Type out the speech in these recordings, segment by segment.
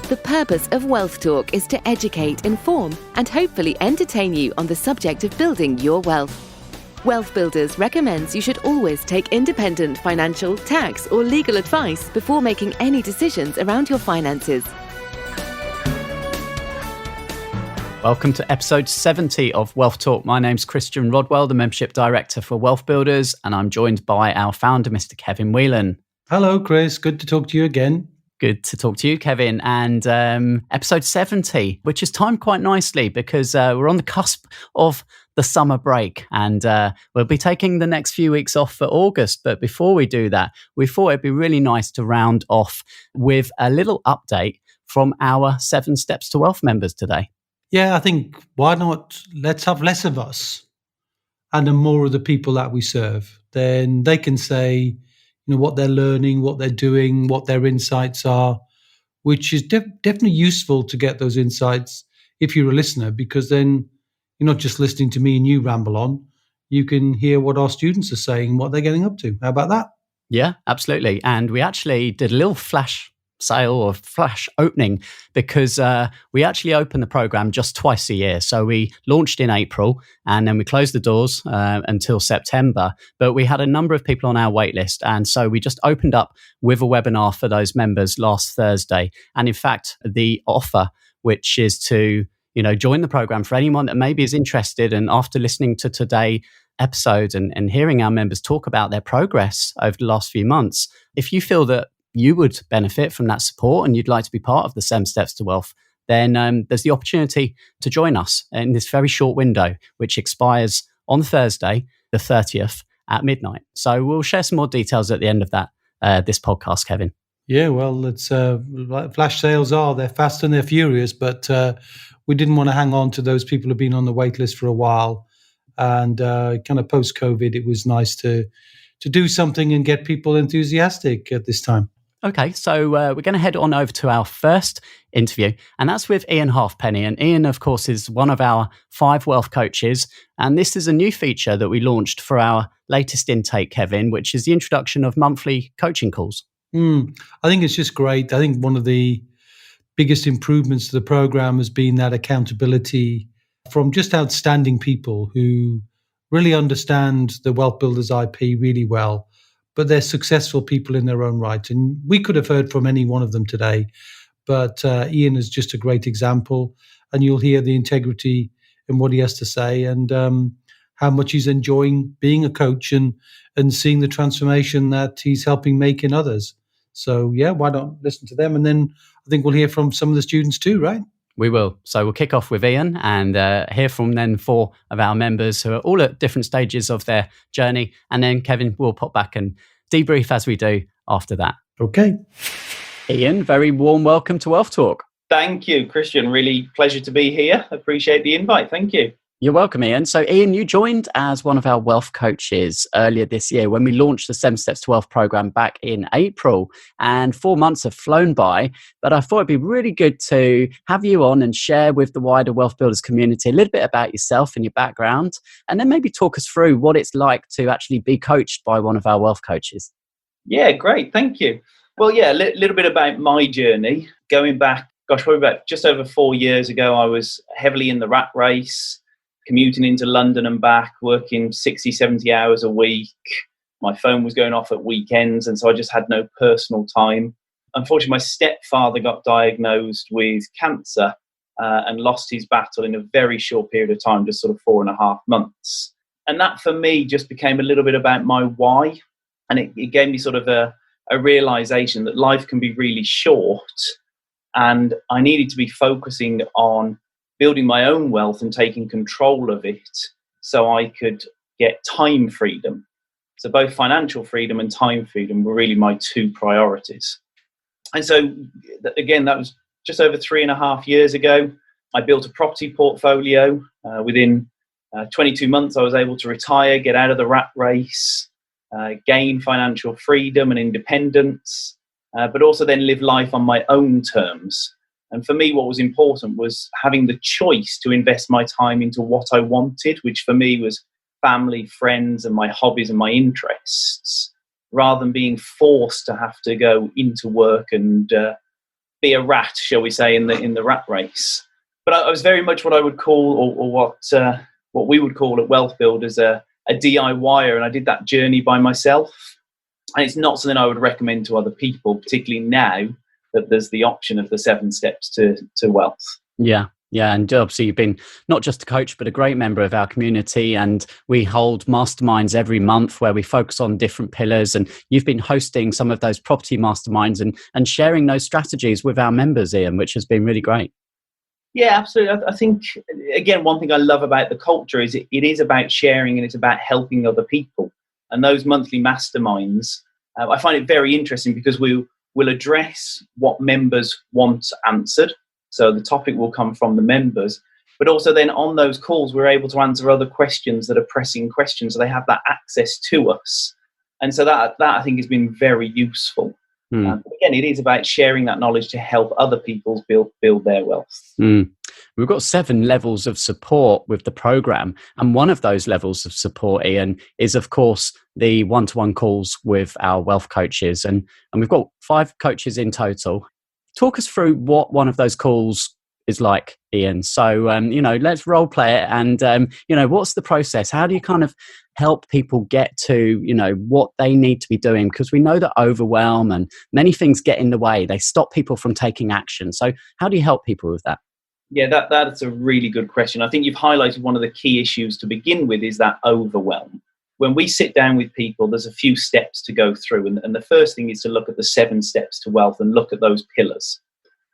The purpose of Wealth Talk is to educate, inform, and hopefully entertain you on the subject of building your wealth. WealthBuilders recommends you should always take independent financial, tax, or legal advice before making any decisions around your finances. Welcome to episode 70 of Wealth Talk. My name's Christian Rodwell, the Membership Director for WealthBuilders, and I'm joined by our founder, Mr. Kevin Whelan. Hello, Chris. Good to talk to you again. Good to talk to you, Kevin. And episode 70, which is timed quite nicely because we're on the cusp of the summer break, and we'll be taking the next few weeks off for August. But before we do that, we thought it'd be really nice to round off with a little update from our 7 Steps to Wealth members today. Yeah, I think why not let's have less of us and then more of the people that we serve. Then they can say, what they're learning, what they're doing, what their insights are, which is definitely useful to get those insights if you're a listener, because then you're not just listening to me and you ramble on. You can hear what our students are saying, what they're getting up to. How about that? Yeah, absolutely. And we actually did a little flash sale or flash opening because we actually open the program just twice a year. So we launched in April and then we closed the doors until September. But we had a number of people on our wait list. And so we just opened up with a webinar for those members last Thursday. And in fact, the offer, which is to join the program for anyone that maybe is interested, and after listening to today's episode and hearing our members talk about their progress over the last few months, if you feel that you would benefit from that support and you'd like to be part of the 7 Steps to Wealth, then there's the opportunity to join us in this very short window, which expires on Thursday, the 30th at midnight. So we'll share some more details at the end of that, this podcast, Kevin. Yeah, well, it's flash sales they're fast and they're furious, but we didn't want to hang on to those people who've been on the wait list for a while. And kind of post-COVID, it was nice to do something and get people enthusiastic at this time. Okay, so we're going to head on over to our first interview, and that's with Ian Halfpenny. And Ian, of course, is one of our 5 wealth coaches. And this is a new feature that we launched for our latest intake, Kevin, which is the introduction of monthly coaching calls. I think it's just great. I think one of the biggest improvements to the program has been that accountability from just outstanding people who really understand the Wealth Builders IP really well, but they're successful people in their own right. And we could have heard from any one of them today, but Ian is just a great example, and you'll hear the integrity in what he has to say and how much he's enjoying being a coach and seeing the transformation that he's helping make in others. So yeah, why not listen to them? And then I think we'll hear from some of the students too, right? We will. So we'll kick off with Ian and hear from then 4 of our members who are all at different stages of their journey. And then Kevin will pop back and debrief as we do after that. Okay. Ian, very warm welcome to Wealth Talk. Thank you, Christian. Really pleasure to be here. Appreciate the invite. Thank you. You're welcome, Ian. So, Ian, you joined as one of our wealth coaches earlier this year when we launched the 7 Steps to Wealth program back in April, and 4 months have flown by. But I thought it'd be really good to have you on and share with the wider Wealth Builders community a little bit about yourself and your background, and then maybe talk us through what it's like to actually be coached by one of our wealth coaches. Yeah, great. Thank you. Well, yeah, a little bit about my journey. Going back, probably about just over 4 years ago, I was heavily in the rat race, commuting into London and back, working 60, 70 hours a week. My phone was going off at weekends, and so I just had no personal time. Unfortunately, my stepfather got diagnosed with cancer and lost his battle in a very short period of time, just sort of 4.5 months. And that for me just became a little bit about my why. And it gave me sort of a realization that life can be really short, and I needed to be focusing on building my own wealth and taking control of it so I could get time freedom. So both financial freedom and time freedom were really my 2 priorities. And so, again, that was just over 3.5 years ago. I built a property portfolio. Within 22 months, I was able to retire, get out of the rat race, gain financial freedom and independence, but also then live life on my own terms. And for me, what was important was having the choice to invest my time into what I wanted, which for me was family, friends, and my hobbies and my interests, rather than being forced to have to go into work and be a rat, shall we say, in the rat race. But I was very much what I would call, or what we would call at Wealth Builders, a DIYer, and I did that journey by myself. And it's not something I would recommend to other people, particularly now that there's the option of the 7 steps to wealth. Yeah. Yeah, and obviously you've been not just a coach, but a great member of our community. And we hold masterminds every month where we focus on different pillars. And you've been hosting some of those property masterminds and sharing those strategies with our members, Ian, which has been really great. Yeah, absolutely. I think, again, one thing I love about the culture is it is about sharing and it's about helping other people. And those monthly masterminds, I find it very interesting because we'll address what members want answered. So the topic will come from the members, but also then on those calls, we're able to answer other questions that are pressing questions. So they have that access to us. And so that I think has been very useful. Again, it is about sharing that knowledge to help other people build their wealth. We've got 7 levels of support with the program. And one of those levels of support, Ian, is, of course, the one-to-one calls with our wealth coaches. And we've got 5 coaches in total. Talk us through what one of those calls is like, Ian. So, let's role play it. And, what's the process? How do you kind of help people get to, what they need to be doing? Because we know that overwhelm and many things get in the way. They stop people from taking action. So how do you help people with that? Yeah, that's a really good question. I think you've highlighted one of the key issues to begin with is that overwhelm. When we sit down with people, there's a few steps to go through. And the first thing is to look at the 7 steps to wealth and look at those pillars.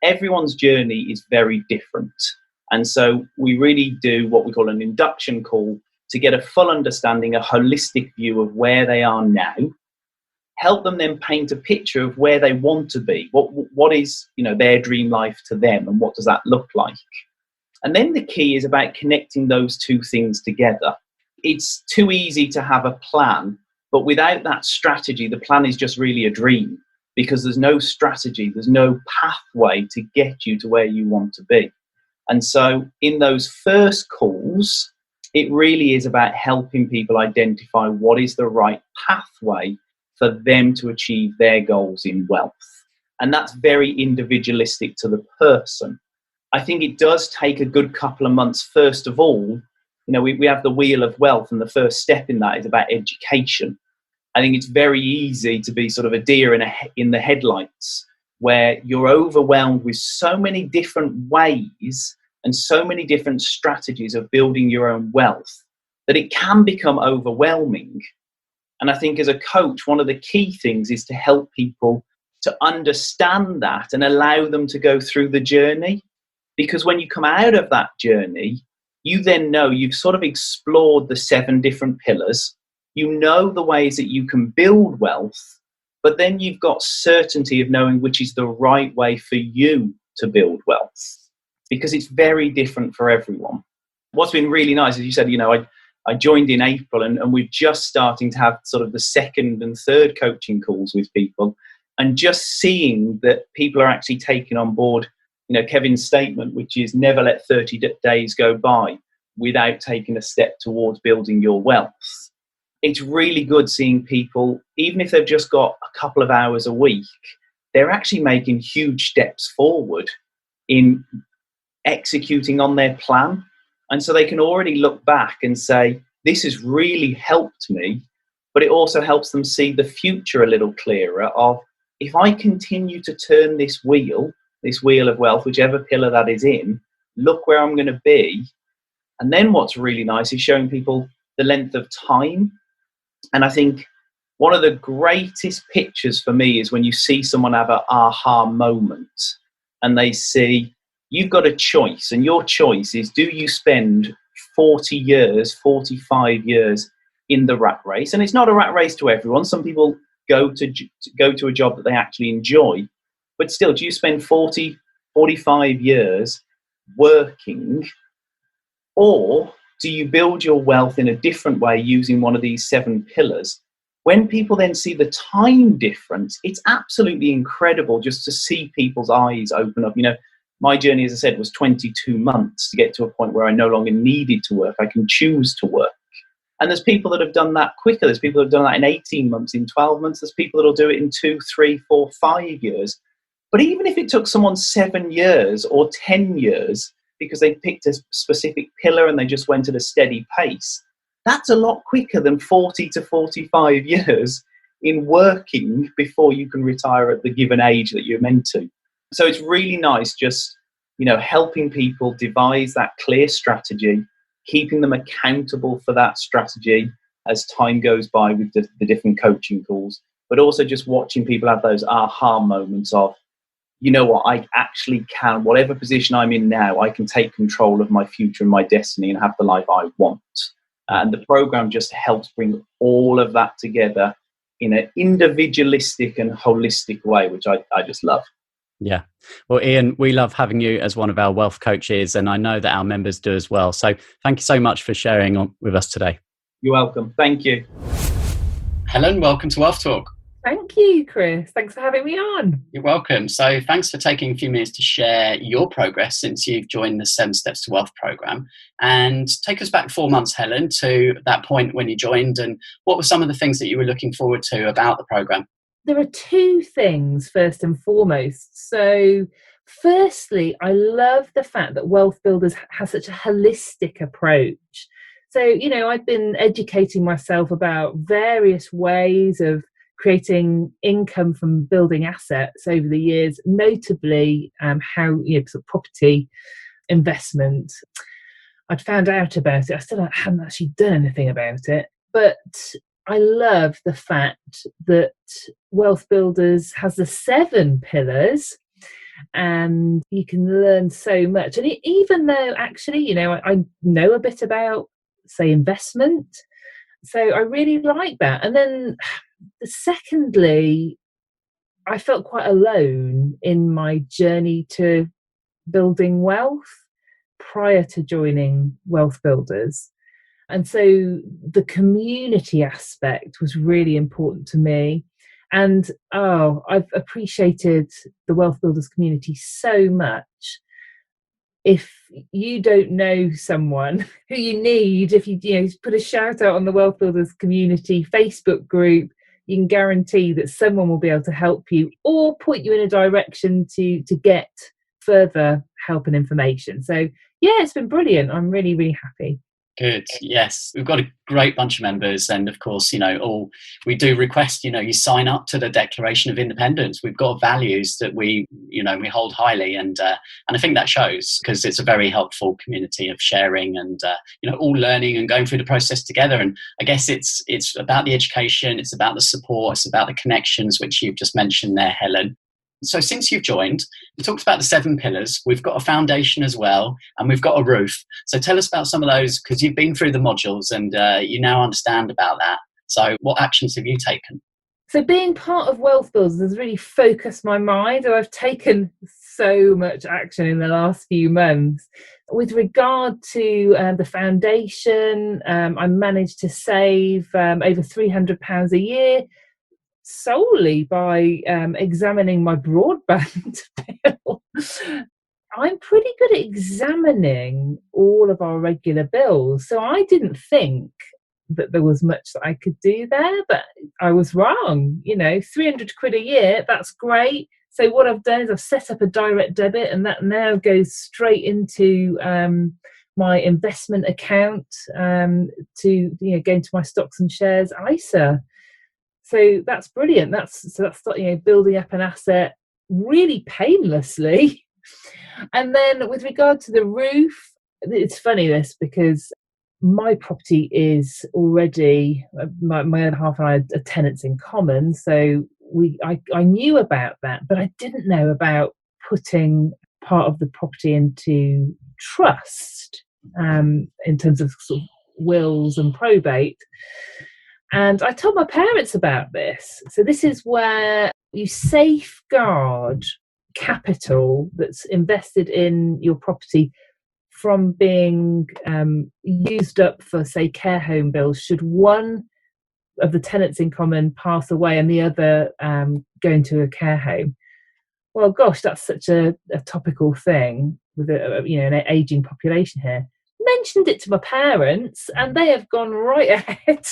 Everyone's journey is very different. And so we really do what we call an induction call to get a full understanding, a holistic view of where they are now, help them then paint a picture of where they want to be. What is, their dream life to them, and what does that look like? And then the key is about connecting those 2 things together. It's too easy to have a plan, but without that strategy, the plan is just really a dream because there's no strategy, there's no pathway to get you to where you want to be. And so in those first calls, it really is about helping people identify what is the right pathway for them to achieve their goals in wealth. And that's very individualistic to the person. I think it does take a good couple of months, first of all. We have the wheel of wealth, and the first step in that is about education. I think it's very easy to be sort of a deer in the headlights, where you're overwhelmed with so many different ways and so many different strategies of building your own wealth that it can become overwhelming. And I think as a coach, one of the key things is to help people to understand that and allow them to go through the journey. Because when you come out of that journey, you then know you've sort of explored the 7 different pillars. You know the ways that you can build wealth, but then you've got certainty of knowing which is the right way for you to build wealth, because it's very different for everyone. What's been really nice, as you said, I joined in April and we're just starting to have sort of the 2nd and 3rd coaching calls with people, and just seeing that people are actually taking on board Kevin's statement, which is never let 30 days go by without taking a step towards building your wealth. It's really good seeing people, even if they've just got a couple of hours a week, they're actually making huge steps forward in executing on their plan. And so they can already look back and say, this has really helped me, but it also helps them see the future a little clearer of, if I continue to turn this wheel of wealth, whichever pillar that is in, look where I'm going to be. And then what's really nice is showing people the length of time. And I think one of the greatest pictures for me is when you see someone have an aha moment and they see you've got a choice, and your choice is, do you spend 40 years, 45 years in the rat race? And it's not a rat race to everyone. Some people go to a job that they actually enjoy. But still, do you spend 40, 45 years working, or do you build your wealth in a different way using one of these 7 pillars? When people then see the time difference, it's absolutely incredible just to see people's eyes open up. My journey, as I said, was 22 months to get to a point where I no longer needed to work. I can choose to work. And there's people that have done that quicker. There's people that have done that in 18 months, in 12 months. There's people that will do it in 2, 3, 4, 5 years. But even if it took someone 7 years or 10 years because they picked a specific pillar and they just went at a steady pace, that's a lot quicker than 40 to 45 years in working before you can retire at the given age that you're meant to. So it's really nice just, helping people devise that clear strategy, keeping them accountable for that strategy as time goes by with the different coaching calls, but also just watching people have those aha moments of, you know what, I actually can, whatever position I'm in now, I can take control of my future and my destiny and have the life I want. And the program just helps bring all of that together in an individualistic and holistic way, which I just love. Yeah. Well, Ian, we love having you as one of our wealth coaches, and I know that our members do as well. So thank you so much for sharing with us today. You're welcome. Thank you. Helen, welcome to Wealth Talk. Thank you, Chris. Thanks for having me on. You're welcome. So thanks for taking a few minutes to share your progress since you've joined the 7 Steps to Wealth program. And take us back 4 months, Helen, to that point when you joined, and what were some of the things that you were looking forward to about the program? There are 2 things, first and foremost. So firstly, I love the fact that WealthBuilders has such a holistic approach. So, I've been educating myself about various ways of creating income from building assets over the years, notably how sort of property investment. I'd found out about it. I still hadn't actually done anything about it, but I love the fact that WealthBuilders has the 7 pillars, and you can learn so much. And even though actually, I know a bit about, say, investment, so I really like that. And then secondly, I felt quite alone in my journey to building wealth prior to joining WealthBuilders. And so the community aspect was really important to me. And I've appreciated the WealthBuilders community so much. If you don't know someone who you need, if you put a shout out on the WealthBuilders community Facebook group, you can guarantee that someone will be able to help you or point you in a direction to get further help and information. So yeah, it's been brilliant. I'm really, really happy. Good. Yes, we've got a great bunch of members, and of course, we do request, you sign up to the Declaration of Independence. We've got values that we hold highly, and I think that shows, because it's a very helpful community of sharing and all learning and going through the process together. And I guess it's about the education, it's about the support, it's about the connections, which you've just mentioned there, Helen. So since you've joined, we talked about the 7 pillars. We've got a foundation as well, and we've got a roof. So tell us about some of those, because you've been through the modules and you now understand about that. So what actions have you taken? So being part of WealthBuilders has really focused my mind. I've taken so much action in the last few months. With regard to the foundation, I managed to save over £300 a year, solely by examining my broadband bill. I'm pretty good at examining all of our regular bills, so I didn't think that there was much that I could do there, but I was wrong. 300 quid a year, that's great. So what I've done is I've set up a direct debit, and that now goes straight into my investment account to go into my stocks and shares ISA. So that's brilliant. That's building up an asset really painlessly. And then with regard to the roof, it's funny this, because my property is already, my other half and I are tenants in common. So I knew about that, but I didn't know about putting part of the property into trust in terms of sort of wills and probate. And I told my parents about this. So this is where you safeguard capital that's invested in your property from being used up for, say, care home bills, should one of the tenants in common pass away and the other go into a care home. Well, gosh, that's such a topical thing with an ageing population here. Mentioned it to my parents, and they have gone right ahead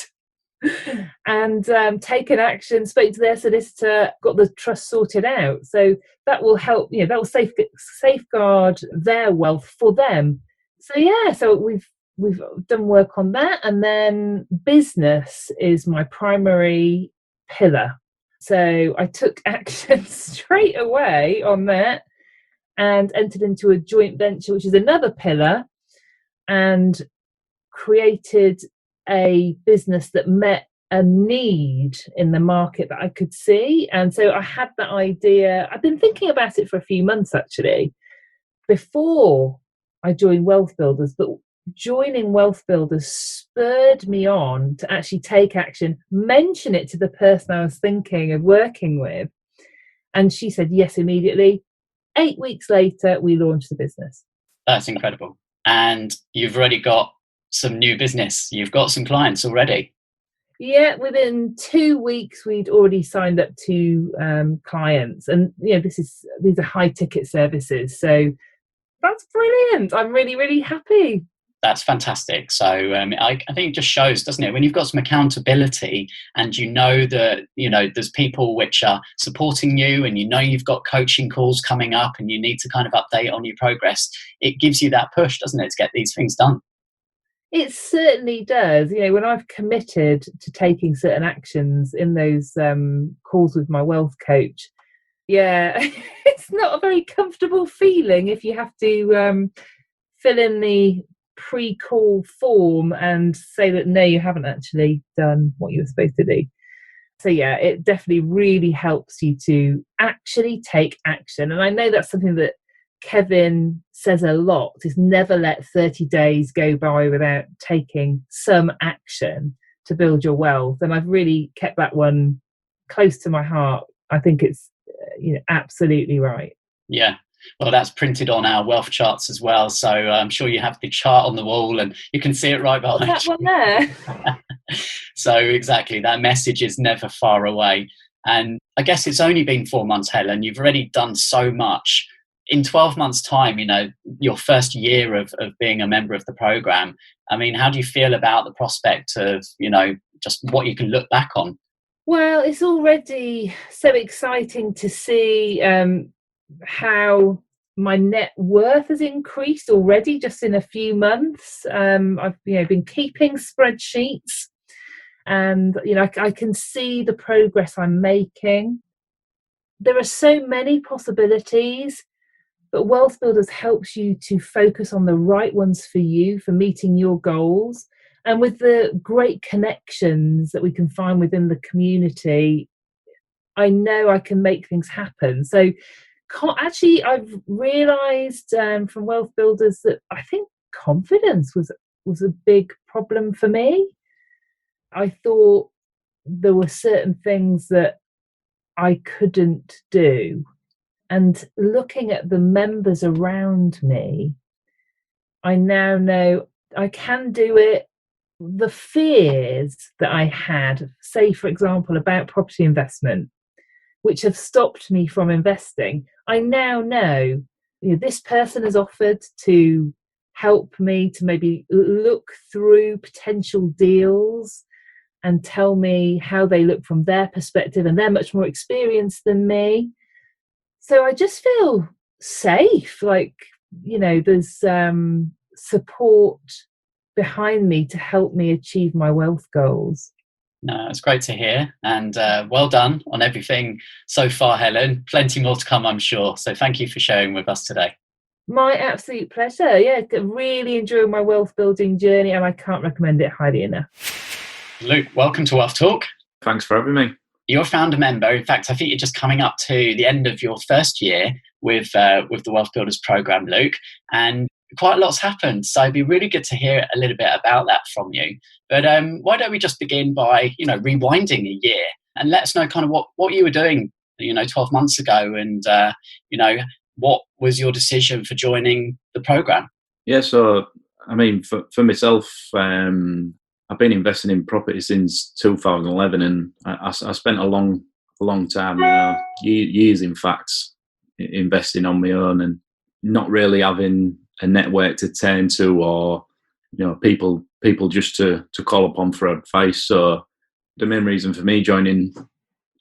and taken action, spoke to their solicitor, got the trust sorted out. So that will help, that will safeguard their wealth for them. So yeah, so we've done work on that, and then business is my primary pillar. So I took action straight away on that and entered into a joint venture, which is another pillar, and created a business that met a need in the market that I could see. And so I had that idea. I've been thinking about it for a few months actually, before I joined WealthBuilders, but joining WealthBuilders spurred me on to actually take action, mention it to the person I was thinking of working with. And she said yes immediately. 8 weeks later, we launched the business. That's incredible. And you've already got some new business. You've got some clients already. Yeah, within 2 weeks, we'd already signed up 2 clients. And, these are high ticket services. So that's brilliant. I'm really, really happy. That's fantastic. So I think it just shows, doesn't it, when you've got some accountability and that, there's people which are supporting you, and you've got coaching calls coming up and you need to kind of update on your progress, it gives you that push, doesn't it, to get these things done. It certainly does. When I've committed to taking certain actions in those calls with my wealth coach, yeah, it's not a very comfortable feeling if you have to fill in the pre-call form and say that no, you haven't actually done what you were supposed to do. So yeah, it definitely really helps you to actually take action. And I know that's something that Kevin says a lot, is never let 30 days go by without taking some action to build your wealth. And I've really kept that one close to my heart. I think it's absolutely right. Yeah. Well, that's printed on our wealth charts as well. So I'm sure you have the chart on the wall and you can see it right behind that one there. So exactly, that message is never far away. And I guess it's only been 4 months, Helen. You've already done so much. In 12 months' time, your first year of being a member of the program, I mean, how do you feel about the prospect of, just what you can look back on? Well, it's already so exciting to see how my net worth has increased already just in a few months. I've been keeping spreadsheets, and I can see the progress I'm making. There are so many possibilities, but WealthBuilders helps you to focus on the right ones for you, for meeting your goals. And with the great connections that we can find within the community, I know I can make things happen. So actually, I've realised from WealthBuilders that I think confidence was a big problem for me. I thought there were certain things that I couldn't do. And looking at the members around me, I now know I can do it. The fears that I had, say, for example, about property investment, which have stopped me from investing, I now know, this person has offered to help me to maybe look through potential deals and tell me how they look from their perspective, and they're much more experienced than me. So I just feel safe, there's support behind me to help me achieve my wealth goals. No, it's great to hear, and well done on everything so far, Helen. Plenty more to come, I'm sure. So thank you for sharing with us today. My absolute pleasure. Yeah, really enjoying my wealth building journey, and I can't recommend it highly enough. Luke, welcome to WealthTalk. Thanks for having me. You're a founder member. In fact, I think you're just coming up to the end of your first year with the WealthBuilders program, Luke, and quite a lot's happened. So it'd be really good to hear a little bit about that from you. But why don't we just begin by, rewinding a year and let us know kind of what you were doing, 12 months ago, and, what was your decision for joining the program? Yeah, so, I mean, for myself, I've been investing in property since 2011, and I spent a long time, years in fact, investing on my own and not really having a network to turn to, or people just to call upon for advice. So the main reason for me joining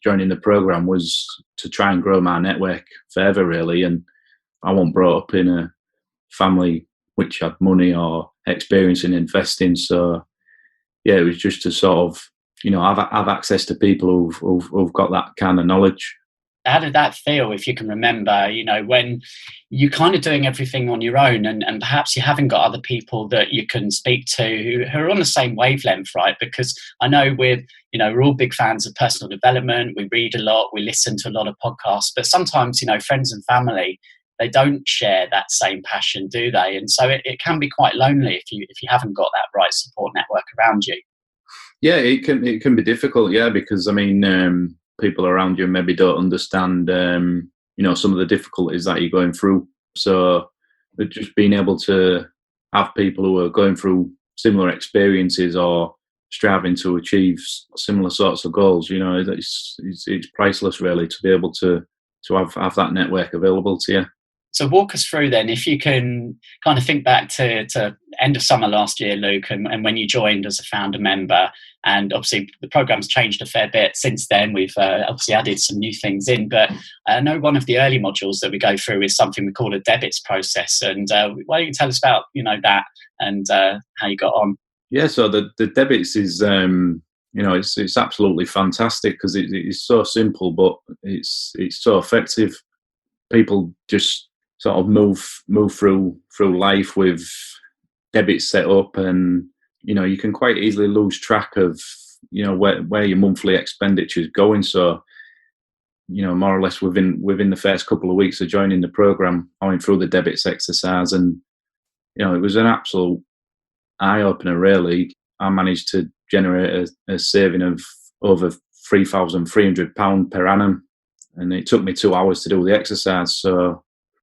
the program was to try and grow my network further, really. And I wasn't brought up in a family which had money or experience in investing, so yeah, it was just to sort of, have access to people who've got that kind of knowledge. How did that feel, if you can remember, when you're kind of doing everything on your own and perhaps you haven't got other people that you can speak to who are on the same wavelength, right? Because I know we're all big fans of personal development. We read a lot, we listen to a lot of podcasts, but sometimes, friends and family, they don't share that same passion, do they? And so it can be quite lonely if you haven't got that right support network around you. Yeah, it can be difficult, yeah, because people around you maybe don't understand, some of the difficulties that you're going through. So just being able to have people who are going through similar experiences or striving to achieve similar sorts of goals, it's priceless, really, to be able to have that network available to you. So walk us through then, if you can kind of think back to end of summer last year, Luke, and when you joined as a founder member. And obviously the program's changed a fair bit since then. We've obviously added some new things in, but I know one of the early modules that we go through is something we call a debits process. And why don't you tell us about that and how you got on? Yeah, so the debits is it's absolutely fantastic because it's so simple, but it's so effective. People just sort of move through life with debits set up, and you can quite easily lose track of where your monthly expenditure is going. So more or less within the first couple of weeks of joining the program, I went through the debits exercise, and it was an absolute eye opener, really. I managed to generate a saving of over £3,300 per annum, and it took me 2 hours to do the exercise. So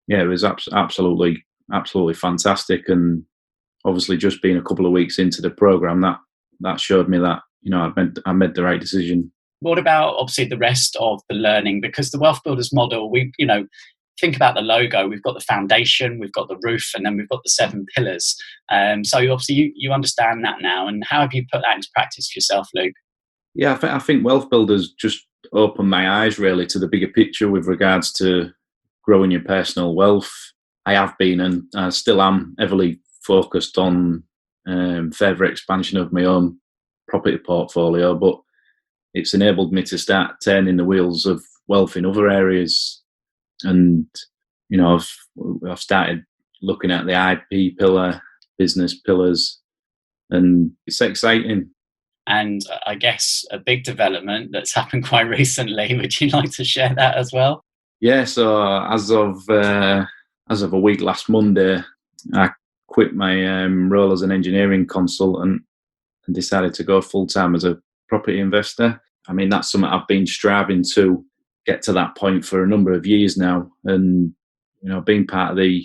yeah, it was absolutely fantastic. And obviously, just being a couple of weeks into the program, that showed me that I made the right decision. What about obviously the rest of the learning? Because the Wealth Builders model, we think about the logo. We've got the foundation, we've got the roof, and then we've got the 7 pillars. So obviously, you understand that now. And how have you put that into practice for yourself, Luke? Yeah, I think Wealth Builders just opened my eyes really to the bigger picture with regards to growing your personal wealth. I have been, and I still am, heavily focused on further expansion of my own property portfolio, but it's enabled me to start turning the wheels of wealth in other areas. And I've started looking at the IP pillar, business pillars, and it's exciting. And I guess a big development that's happened quite recently. Would you like to share that as well? Yeah, so as of a week last Monday, I quit my role as an engineering consultant and decided to go full-time as a property investor. I mean, that's something I've been striving to get to that point for a number of years now. And, being part of the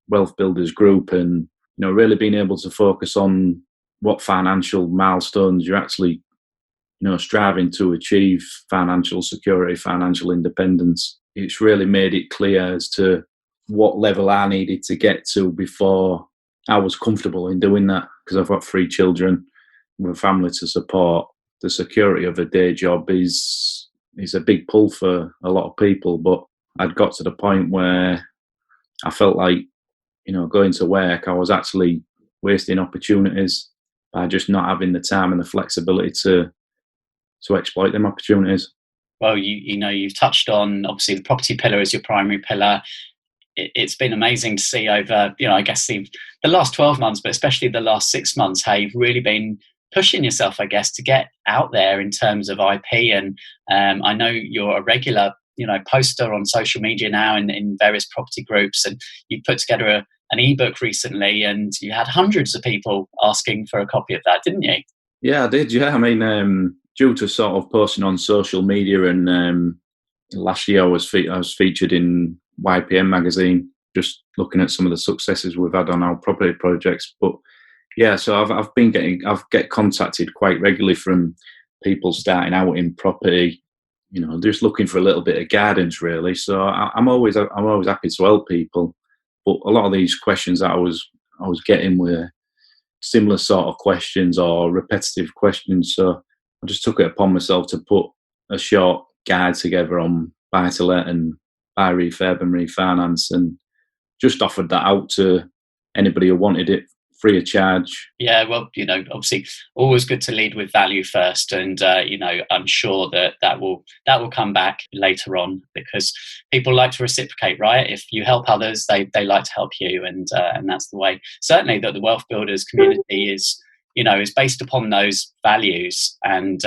Wealth Builders group and, really being able to focus on what financial milestones you're actually, striving to achieve, financial security, financial independence. It's really made it clear as to what level I needed to get to before I was comfortable in doing that, because I've got 3 children with a family to support. The security of a day job is a big pull for a lot of people, but I'd got to the point where I felt like, going to work, I was actually wasting opportunities by just not having the time and the flexibility to exploit them opportunities. Well, you've touched on, obviously, the property pillar as your primary pillar. It's been amazing to see over, I guess the last 12 months, but especially the last 6 months, how you've really been pushing yourself, I guess, to get out there in terms of IP. And I know you're a regular, poster on social media now in various property groups, and you put together an ebook recently, and you had hundreds of people asking for a copy of that, didn't you? Yeah, I did. Yeah, I mean, due to sort of posting on social media, and last year I was featured in YPM magazine, just looking at some of the successes we've had on our property projects. But yeah, so I've get contacted quite regularly from people starting out in property, just looking for a little bit of guidance, really. So I'm always happy to help people. But a lot of these questions that I was getting were similar sort of questions or repetitive questions. So I just took it upon myself to put a short guide together on buy to let and buy refurb and refinance, and just offered that out to anybody who wanted it free of charge. Yeah, well, obviously, always good to lead with value first, and I'm sure that will come back later on, because people like to reciprocate, right? If you help others, they like to help you, and that's the way. Certainly, that the Wealth Builders community is based upon those values, and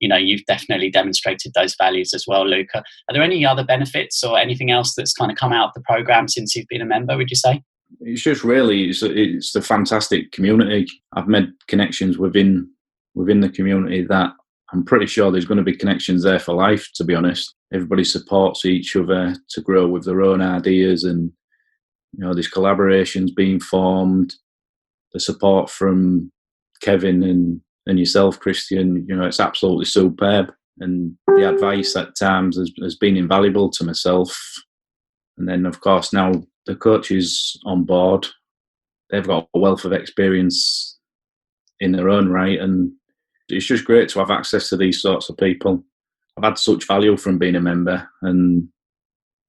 you've definitely demonstrated those values as well, Luca. Are there any other benefits or anything else that's kind of come out of the program since you've been a member, would you say? It's just really, it's a fantastic community. I've made connections within the community that I'm pretty sure there's going to be connections there for life, to be honest. Everybody supports each other to grow with their own ideas, and there's collaborations being formed. The support from Kevin and yourself, Christian, it's absolutely superb, and the advice at times has been invaluable to myself. And then, of course, now the coaches on board, they've got a wealth of experience in their own right, and it's just great to have access to these sorts of people. I've had such value from being a member, and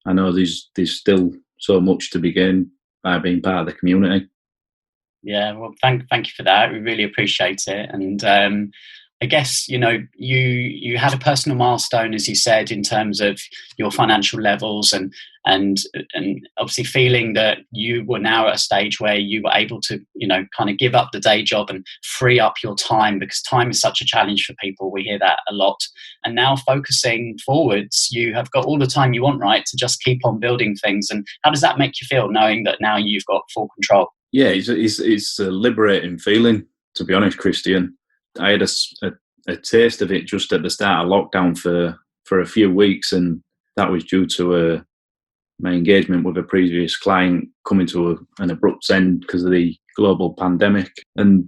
I know there's still so much to be gained by being part of the community. Yeah, well, thank you for that. We really appreciate it. And I guess, you had a personal milestone, as you said, in terms of your financial levels, and obviously feeling that you were now at a stage where you were able to, kind of give up the day job and free up your time, because time is such a challenge for people. We hear that a lot. And now focusing forwards, you have got all the time you want, right, to just keep on building things. And how does that make you feel, knowing that now you've got full control? Yeah, it's a liberating feeling, to be honest, Christian. I had a taste of it just at the start of lockdown for a few weeks, and that was due to my engagement with a previous client coming to an abrupt end because of the global pandemic. And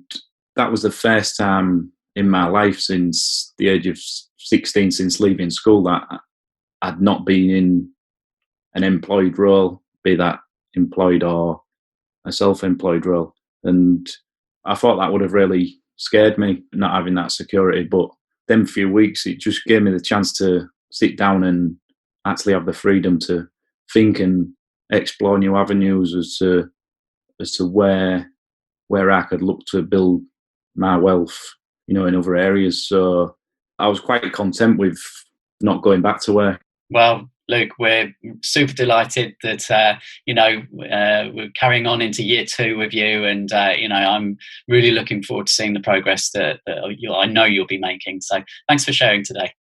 that was the first time in my life since the age of 16, since leaving school, that I'd not been in an employed role, be that employed or a self-employed role. And I thought that would have really scared me, not having that security. But them few weeks, it just gave me the chance to sit down and actually have the freedom to think and explore new avenues as to where I could look to build my wealth, in other areas. So I was quite content with not going back to work. Well, Luke, we're super delighted that we're carrying on into year 2 with you, and I'm really looking forward to seeing the progress that I know you'll be making. So thanks for sharing today.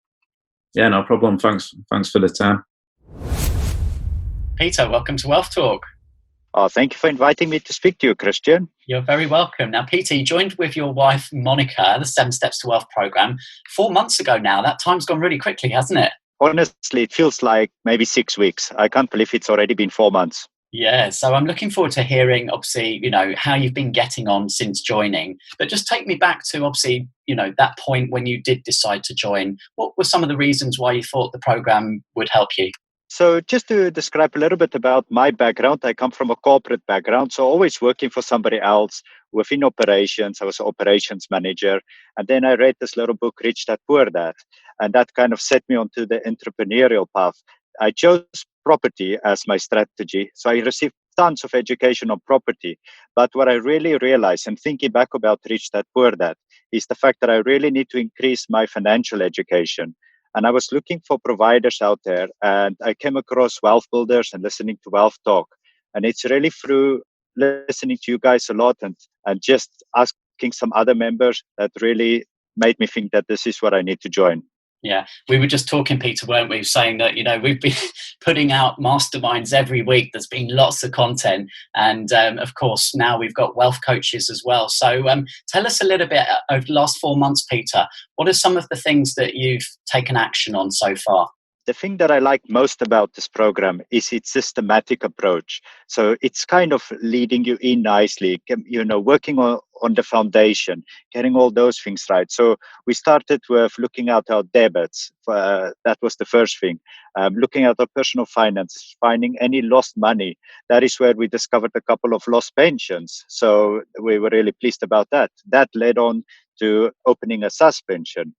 Yeah, no problem. Thanks for the time. Peter, welcome to Wealth Talk. Oh, thank you for inviting me to speak to you, Christian. You're very welcome. Now, Peter, you joined with your wife, Monica, the 7 Steps to Wealth program 4 months ago now. That time's gone really quickly, hasn't it? Honestly, it feels like maybe 6 weeks. I can't believe it's already been 4 months. Yeah, so I'm looking forward to hearing, obviously, how you've been getting on since joining. But just take me back to, obviously, that point when you did decide to join. What were some of the reasons why you thought the program would help you? So just to describe a little bit about my background, I come from a corporate background, so always working for somebody else within operations. I was an operations manager. And then I read this little book, Rich Dad Poor Dad, and that kind of set me onto the entrepreneurial path. I chose property as my strategy. So I received tons of education on property. But what I really realized, and thinking back about Rich Dad Poor Dad, is the fact that I really need to increase my financial education. And I was looking for providers out there, and I came across WealthBuilders and listening to WealthTalk. And it's really through listening to you guys a lot and just asking some other members that really made me think that this is what I need to join. Yeah, we were just talking, Peter, weren't we? Saying that, we've been putting out masterminds every week. There's been lots of content. And of course, now we've got wealth coaches as well. So tell us a little bit over the last 4 months, Peter, what are some of the things that you've taken action on so far? The thing that I like most about this program is its systematic approach. So it's kind of leading you in nicely, working on the foundation, getting all those things right. So we started with looking at our debits. That was the first thing. Looking at our personal finances, finding any lost money. That is where we discovered a couple of lost pensions. So we were really pleased about that. That led on to opening a SSAS pension.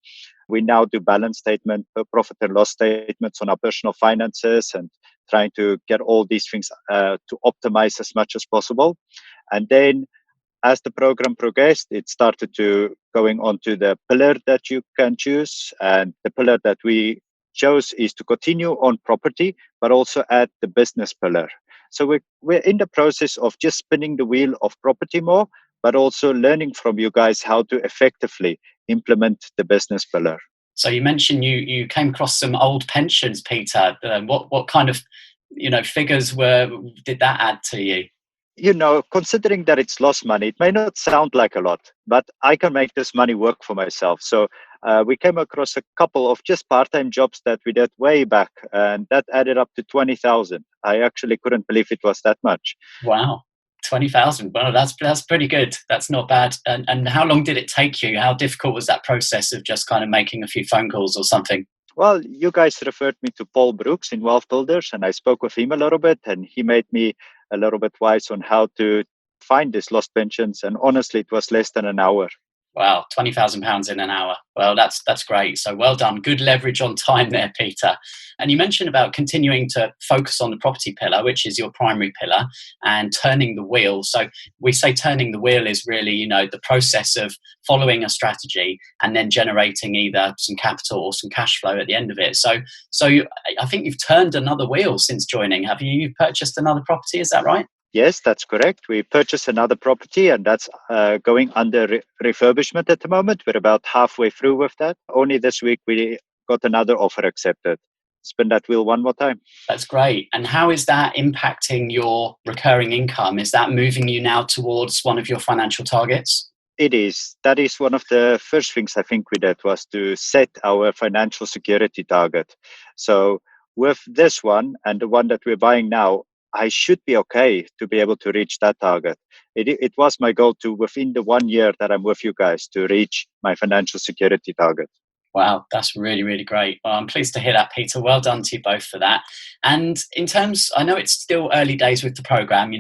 We now do balance statement, profit and loss statements on our personal finances, and trying to get all these things to optimize as much as possible. And then as the program progressed, it started to going on to the pillar that you can choose. And the pillar that we chose is to continue on property, but also add the business pillar. So we're in the process of just spinning the wheel of property more, but also learning from you guys how to effectively implement the business pillar. So you mentioned you came across some old pensions, Peter. What kind of figures did that add to you? Considering that it's lost money, it may not sound like a lot, but I can make this money work for myself. So we came across a couple of just part-time jobs that we did way back, and that added up to 20,000. I actually couldn't believe it was that much. Wow. 20,000. Well, that's pretty good. That's not bad. And how long did it take you? How difficult was that process of just kind of making a few phone calls or something? Well, you guys referred me to Paul Brooks in WealthBuilders, and I spoke with him a little bit, and he made me a little bit wise on how to find these lost pensions. And honestly, it was less than an hour. Wow, £20,000 in an hour. Well, that's great. So well done. Good leverage on time there, Peter. And you mentioned about continuing to focus on the property pillar, which is your primary pillar, and turning the wheel. So we say turning the wheel is really, the process of following a strategy and then generating either some capital or some cash flow at the end of it. So I think you've turned another wheel since joining. Have you? You've purchased another property, is that right? Yes, that's correct. We purchased another property, and that's going under refurbishment at the moment. We're about halfway through with that. Only this week we got another offer accepted. Spin that wheel one more time. That's great. And how is that impacting your recurring income? Is that moving you now towards one of your financial targets? It is. That is one of the first things I think we did, was to set our financial security target. So with this one and the one that we're buying now, I should be okay to be able to reach that target. It was my goal to, within the 1 year that I'm with you guys, to reach my financial security target. Wow, that's really, really great. Well, I'm pleased to hear that, Peter. Well done to you both for that. And in terms, I know it's still early days with the program,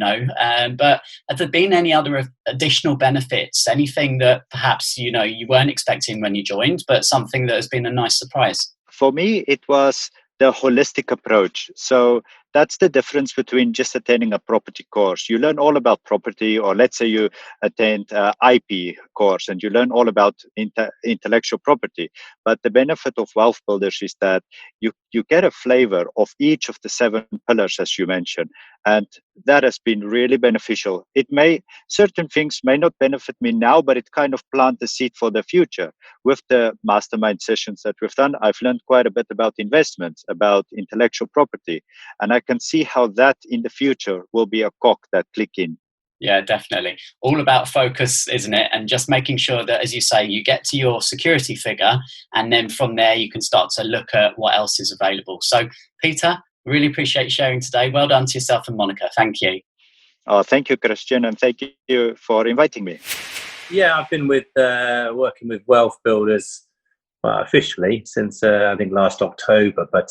but have there been any other additional benefits? Anything that perhaps, you weren't expecting when you joined, but something that has been a nice surprise? For me, it was the holistic approach. So that's the difference between just attending a property course. You learn all about property, or let's say you attend an IP course and you learn all about intellectual property. But the benefit of Wealth Builders is that you get a flavor of each of the 7 pillars, as you mentioned. And that has been really beneficial. Certain things may not benefit me now, but it kind of plant the seed for the future. With the mastermind sessions that we've done, I've learned quite a bit about investments, about intellectual property. And I can see how that in the future will be a cog that click in. Yeah, definitely. All about focus, isn't it? And just making sure that, as you say, you get to your security figure, and then from there you can start to look at what else is available. So, Peter, really appreciate you sharing today. Well done to yourself and Monica. Thank you. Oh, thank you, Christian, and thank you for inviting me. Yeah, I've been working with Wealth Builders officially since I think last October, but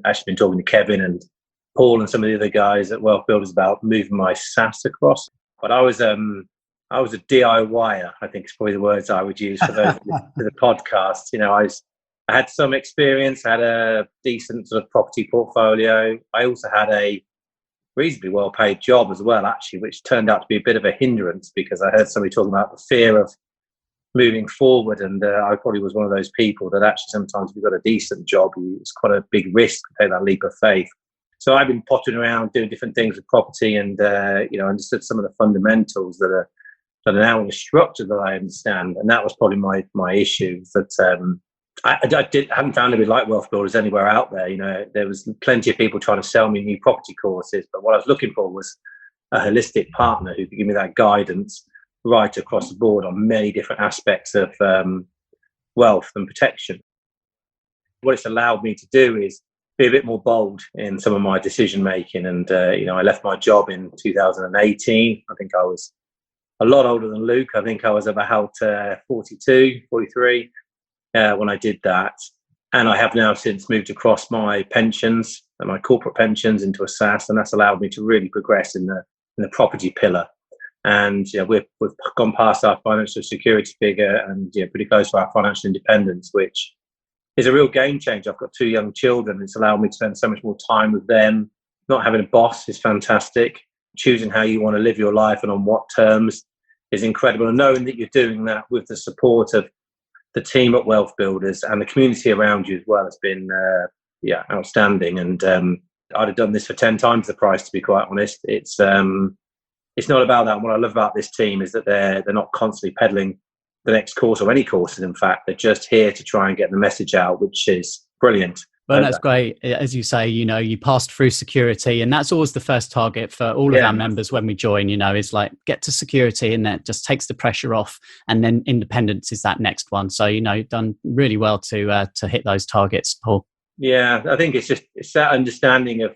actually been talking to Kevin and Paul and some of the other guys at Wealth Builders about moving my SSAS across. But I was a DIYer, I think is probably the words I would use for those to the podcast. I had some experience, had a decent sort of property portfolio. I also had a reasonably well-paid job as well, actually, which turned out to be a bit of a hindrance because I heard somebody talking about the fear of moving forward, and I probably was one of those people that actually sometimes if you've got a decent job, it's quite a big risk to take that leap of faith. So I've been pottering around doing different things with property, and understood some of the fundamentals that are now in a structure that I understand, and that was probably my issue. That I haven't found anybody like Wealth Builders anywhere out there. There was plenty of people trying to sell me new property courses, but what I was looking for was a holistic partner who could give me that guidance right across the board on many different aspects of wealth and protection. What it's allowed me to do is be a bit more bold in some of my decision making, and I left my job in 2018. I think I was a lot older than Luke. I think I was about 42, 43 when I did that, and I have now since moved across my pensions and my corporate pensions into a SSAS, and that's allowed me to really progress in the property pillar. And we've gone past our financial security figure and pretty close to our financial independence, which is a real game changer. I've got 2 young children. It's allowed me to spend so much more time with them. Not having a boss is fantastic. Choosing how you want to live your life and on what terms is incredible. And knowing that you're doing that with the support of the team at Wealth Builders and the community around you as well has been outstanding. And I'd have done this for 10 times the price, to be quite honest. It's not about that. And what I love about this team is that they're not constantly peddling the next course or any courses. In fact, they're just here to try and get the message out, which is brilliant. Well, that's great. As you say, you passed through security, and that's always the first target for all of our members when we join, is like get to security, and that just takes the pressure off. And then independence is that next one. So, you've done really well to hit those targets, Paul. Yeah, I think it's that understanding of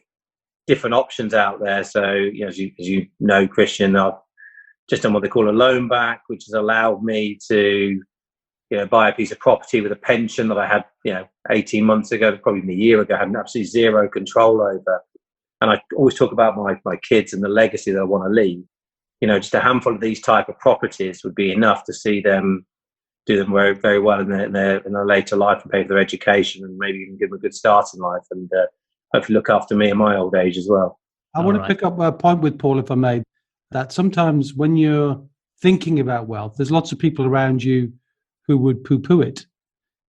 different options out there. So, as you know, Christian, I've just done what they call a loan back, which has allowed me to buy a piece of property with a pension that I had, 18 months ago, probably even a year ago, I had absolutely zero control over. And I always talk about my kids and the legacy that I want to leave. Just a handful of these type of properties would be enough to see them do them very, very well in their later life and pay for their education and maybe even give them a good start in life and hopefully look after me in my old age as well. I want to pick up a point with Paul, if I may, that sometimes when you're thinking about wealth, there's lots of people around you who would poo-poo it,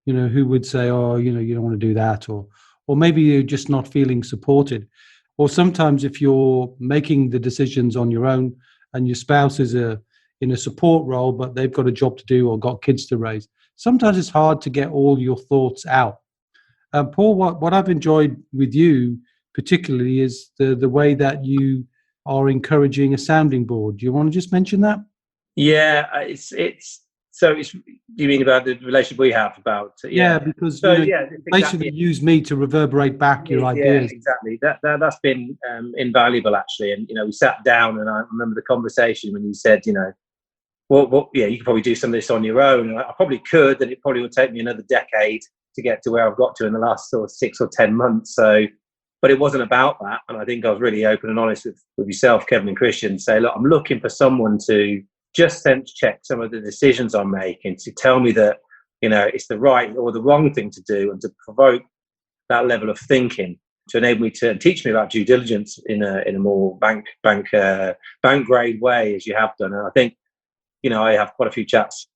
who would say, oh, you don't want to do that, or maybe you're just not feeling supported. Or sometimes if you're making the decisions on your own and your spouse is in a support role, but they've got a job to do or got kids to raise, sometimes it's hard to get all your thoughts out. Paul, what I've enjoyed with you particularly is the way that you are encouraging a sounding board. Do you want to just mention that? Yeah, so you mean about the relationship we have about because basically use me to reverberate back your ideas. Yeah, exactly. That's been invaluable actually. And we sat down and I remember the conversation when you said, you could probably do some of this on your own. And I probably could, and it probably would take me another decade to get to where I've got to in the last sort of 6 or 10 months. So, but it wasn't about that. And I think I was really open and honest with yourself, Kevin and Christian, to say, look, I'm looking for someone to just sense check some of the decisions I'm making, to tell me that, it's the right or the wrong thing to do, and to provoke that level of thinking, to enable me to teach me about due diligence in a more bank grade way, as you have done. And I think, I have quite a few chats,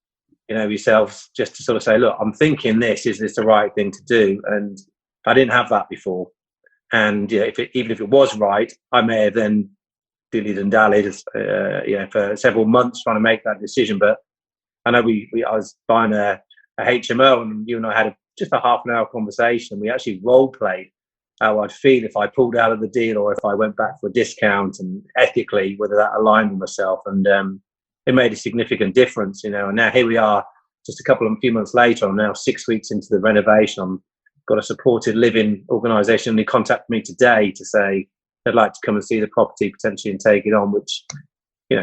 yourselves, just to sort of say, look, I'm thinking this, is this the right thing to do? And I didn't have that before. And even if it was right, I may have then dillied and dallied, for several months trying to make that decision. But I know I was buying a HMO, and you and I had just a half an hour conversation. We actually role played how I'd feel if I pulled out of the deal or if I went back for a discount, and ethically whether that aligned with myself. And it made a significant difference, And now here we are, just a few months later. I'm now 6 weeks into the renovation. I've got a supported living organisation. They contacted me today to say they'd like to come and see the property potentially and take it on, which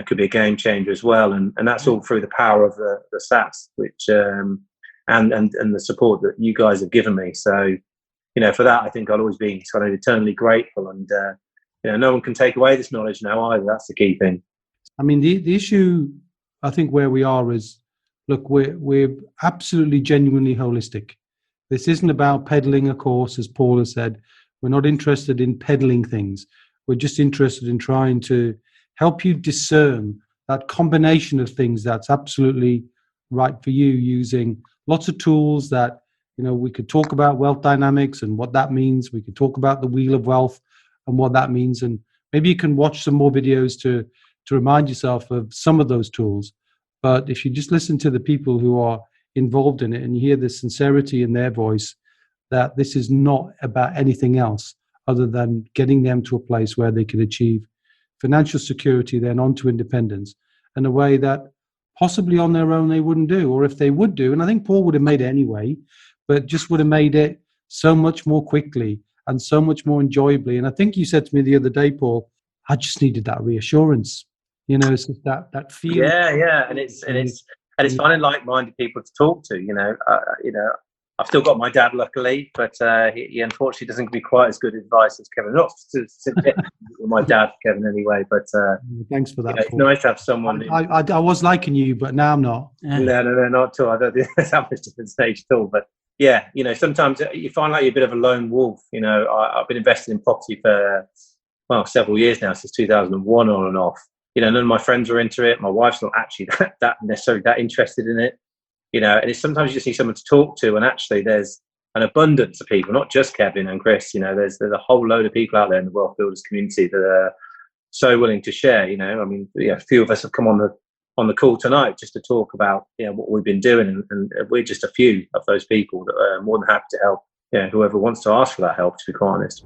could be a game changer as well. And that's all through the power of the SSAS, which and the support that you guys have given me. So for that, I think I'll always be kind of eternally grateful. And no one can take away this knowledge now either. That's the key thing. I mean, the issue I think where we are is, look, we're absolutely genuinely holistic. This isn't about peddling a course, as Paul has said. We're not interested in peddling things. We're just interested in trying to help you discern that combination of things that's absolutely right for you, using lots of tools that, we could talk about wealth dynamics and what that means. We could talk about the wheel of wealth and what that means. And maybe you can watch some more videos to remind yourself of some of those tools. But if you just listen to the people who are involved in it and you hear the sincerity in their voice, that this is not about anything else other than getting them to a place where they can achieve financial security, then on to independence, in a way that possibly on their own they wouldn't do, or if they would do, and I think Paul would have made it anyway, but just would have made it so much more quickly and so much more enjoyably. And I think you said to me the other day, Paul, I just needed that reassurance. It's just that feeling. Yeah, and it's finding like-minded people to talk to. I've still got my dad, luckily, but he unfortunately doesn't give me quite as good advice as Kevin. Not to suggest my dad, Kevin, anyway, but thanks for that. It's nice to have someone. I was liking you, but now I'm not. No, not at all. I don't think there's that much different stage at all. But yeah, sometimes you find like you're a bit of a lone wolf. I've been investing in property for several years now, since 2001, on and off. None of my friends are into it. My wife's not actually that necessarily that interested in it. And it's sometimes you just need someone to talk to, and actually there's an abundance of people, not just Kevin and Chris. There's a whole load of people out there in the Wealth Builders community that are so willing to share. A few of us have come on the call tonight just to talk about what we've been doing, and we're just a few of those people that are more than happy to help whoever wants to ask for that help, to be quite honest.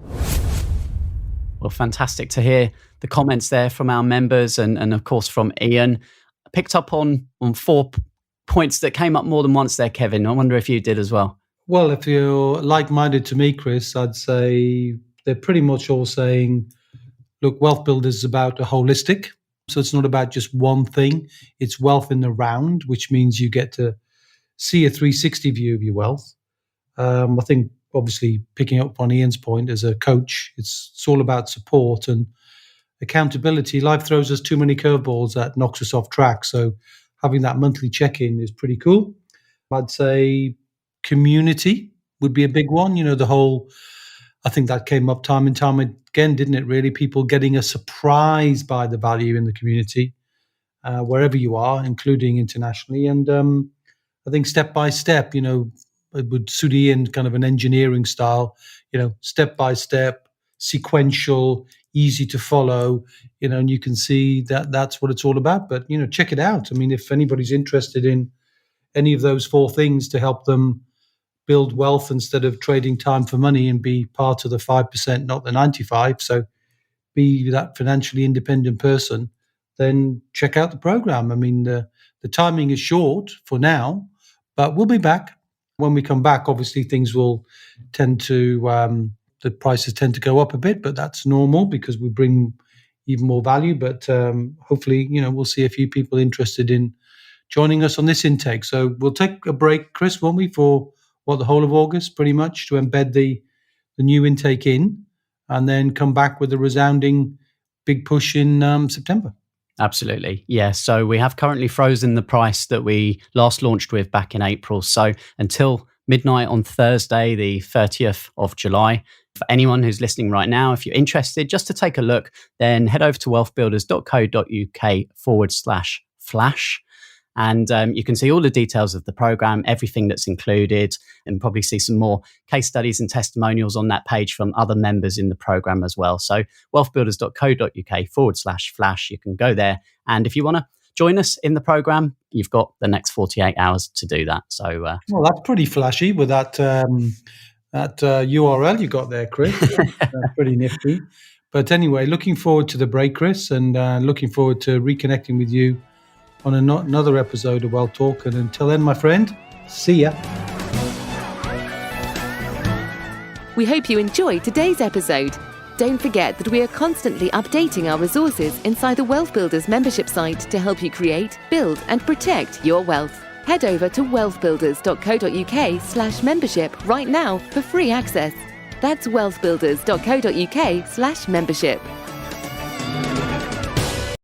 Well, fantastic to hear the comments there from our members and of course from Ian. I picked up on 4 points that came up more than once there, Kevin. I wonder if you did as well. Well, if you're like-minded to me, Chris, I'd say they're pretty much all saying, look, Wealth Builders is about a holistic. So it's not about just one thing. It's wealth in the round, which means you get to see a 360 view of your wealth. I think, obviously, picking up on Ian's point, as a coach, it's all about support and accountability. Life throws us too many curveballs that knocks us off track. So having that monthly check-in is pretty cool. I'd say community would be a big one. I think that came up time and time again, didn't it, really? People getting a surprise by the value in the community, wherever you are, including internationally. And I think step by step, it would suit Ian, kind of an engineering style, step by step, sequential, easy to follow, and you can see that that's what it's all about. But, check it out. I mean, if anybody's interested in any of those 4 things to help them build wealth instead of trading time for money and be part of the 5%, not the 95%, so be that financially independent person, then check out the program. I mean, the timing is short for now, but we'll be back. When we come back, obviously things will tend to, the prices tend to go up a bit, but that's normal because we bring even more value. But hopefully, we'll see a few people interested in joining us on this intake. So we'll take a break, Chris, won't we, for the whole of August, pretty much, to embed the new intake in, and then come back with a resounding big push in September. Absolutely. Yeah. So we have currently frozen the price that we last launched with back in April. So until midnight on Thursday, the 30th of July. For anyone who's listening right now, if you're interested, just to take a look, then head over to wealthbuilders.co.uk/flash. And you can see all the details of the program, everything that's included, and probably see some more case studies and testimonials on that page from other members in the program as well. So wealthbuilders.co.uk/flash. You can go there. And if you want to join us in the program, you've got the next 48 hours to do that. So, well, that's pretty flashy with that URL you got there, Chris. That's pretty nifty. But anyway, looking forward to the break, Chris, and looking forward to reconnecting with you on another episode of WealthTalk. And until then, my friend, see ya. We hope you enjoyed today's episode. Don't forget that we are constantly updating our resources inside the Wealth Builders membership site to help you create, build, and protect your wealth. Head over to wealthbuilders.co.uk/membership right now for free access. That's wealthbuilders.co.uk/membership.